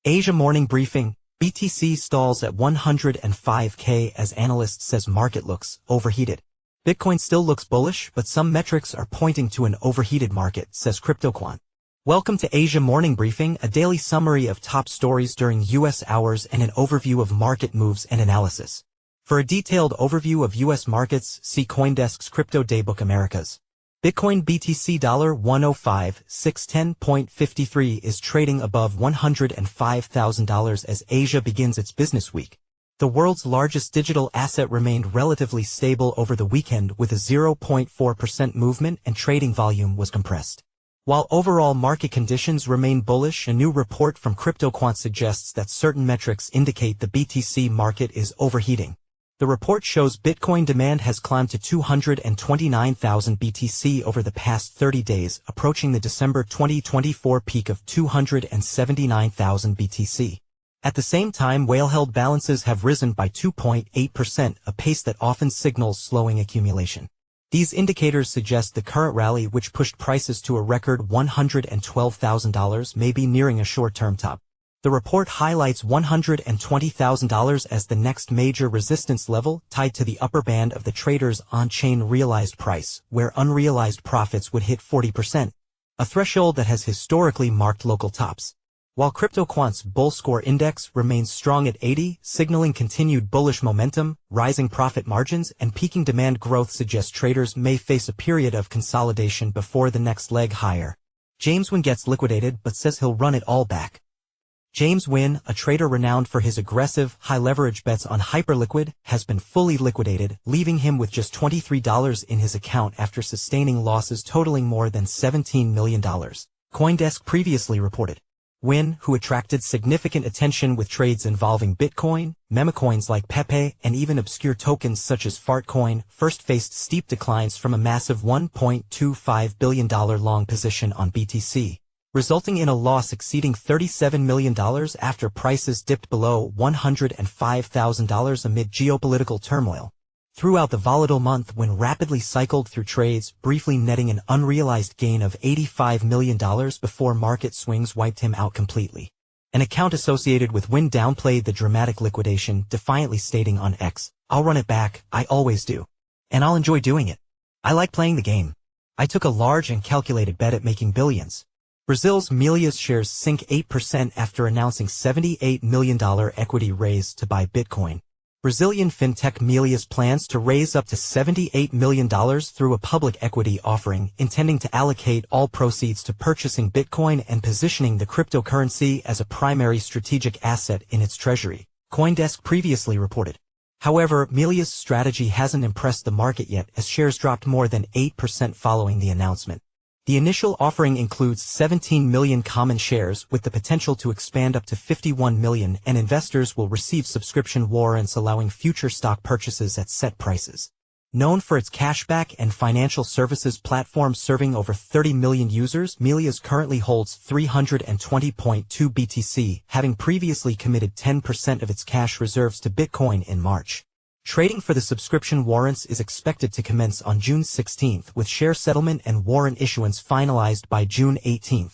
Asia morning briefing, BTC stalls at 105K as analyst says market looks overheated. Bitcoin still looks bullish, but some metrics are pointing to an overheated market, says CryptoQuant. Welcome to Asia Morning Briefing, a daily summary of top stories during U.S. hours and an overview of market moves and analysis. For a detailed overview of U.S. markets, see CoinDesk's Crypto Daybook Americas. Bitcoin BTC $105,610.53 is trading above $105,000 as Asia begins its business week. The world's largest digital asset remained relatively stable over the weekend with a 0.4% movement and trading volume was compressed. While overall market conditions remain bullish, a new report from CryptoQuant suggests that certain metrics indicate the BTC market is overheating. The report shows Bitcoin demand has climbed to 229,000 BTC over the past 30 days, approaching the December 2024 peak of 279,000 BTC. At the same time, whale-held balances have risen by 2.8%, a pace that often signals slowing accumulation. These indicators suggest the current rally, which pushed prices to a record $112,000, may be nearing a short-term top. The report highlights $120,000 as the next major resistance level, tied to the upper band of the trader's on-chain realized price, where unrealized profits would hit 40%, a threshold that has historically marked local tops. While CryptoQuant's Bull Score Index remains strong at 80, signaling continued bullish momentum, rising profit margins, and peaking demand growth suggest traders may face a period of consolidation before the next leg higher. James Wynn gets liquidated but says he'll run it all back. James Wynn, a trader renowned for his aggressive, high-leverage bets on Hyperliquid, has been fully liquidated, leaving him with just $23 in his account after sustaining losses totaling more than $17 million. CoinDesk previously reported. Wynn, who attracted significant attention with trades involving Bitcoin, memecoins like Pepe, and even obscure tokens such as Fartcoin, first faced steep declines from a massive $1.25 billion long position on BTC, resulting in a loss exceeding $37 million after prices dipped below $105,000 amid geopolitical turmoil. Throughout the volatile month, Wynn rapidly cycled through trades, briefly netting an unrealized gain of $85 million before market swings wiped him out completely. An account associated with Wynn downplayed the dramatic liquidation, defiantly stating on X, "I'll run it back, I always do. And I'll enjoy doing it. I like playing the game. I took a large and calculated bet at making billions." Brazil's Melius shares sink 8% after announcing $78 million equity raise to buy Bitcoin. Brazilian fintech Melius plans to raise up to $78 million through a public equity offering, intending to allocate all proceeds to purchasing Bitcoin and positioning the cryptocurrency as a primary strategic asset in its treasury, CoinDesk previously reported. However, Melius' strategy hasn't impressed the market yet as shares dropped more than 8% following the announcement. The initial offering includes 17 million common shares with the potential to expand up to 51 million, and investors will receive subscription warrants allowing future stock purchases at set prices. Known for its cashback and financial services platform serving over 30 million users, Melius currently holds 320.2 BTC, having previously committed 10% of its cash reserves to Bitcoin in March. Trading for the subscription warrants is expected to commence on June 16, with share settlement and warrant issuance finalized by June 18.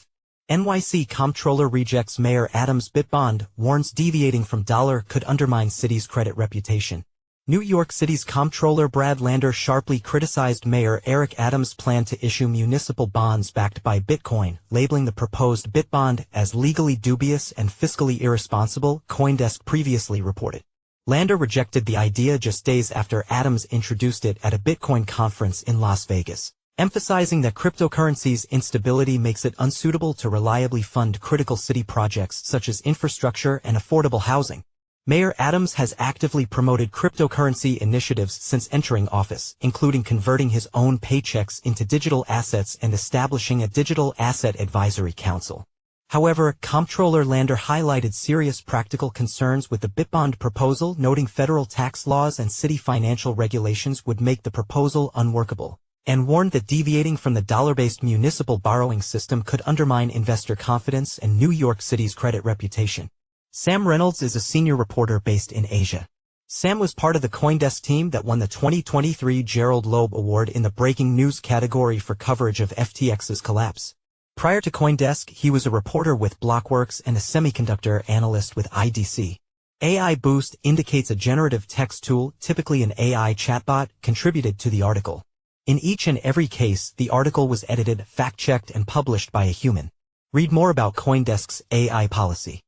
NYC Comptroller rejects Mayor Adams' BitBond, warns deviating from dollar could undermine city's credit reputation. New York City's Comptroller Brad Lander sharply criticized Mayor Eric Adams' plan to issue municipal bonds backed by Bitcoin, labeling the proposed BitBond as legally dubious and fiscally irresponsible, CoinDesk previously reported. Lander rejected the idea just days after Adams introduced it at a Bitcoin conference in Las Vegas, emphasizing that cryptocurrency's instability makes it unsuitable to reliably fund critical city projects such as infrastructure and affordable housing. Mayor Adams has actively promoted cryptocurrency initiatives since entering office, including converting his own paychecks into digital assets and establishing a digital asset advisory council. However, Comptroller Lander highlighted serious practical concerns with the BitBond proposal, noting federal tax laws and city financial regulations would make the proposal unworkable, and warned that deviating from the dollar-based municipal borrowing system could undermine investor confidence and New York City's credit reputation. Sam Reynolds is a senior reporter based in Asia. Sam was part of the CoinDesk team that won the 2023 Gerald Loeb Award in the breaking news category for coverage of FTX's collapse. Prior to CoinDesk, he was a reporter with Blockworks and a semiconductor analyst with IDC. AI Boost indicates a generative text tool, typically an AI chatbot, contributed to the article. In each and every case, the article was edited, fact-checked, and published by a human. Read more about CoinDesk's AI policy.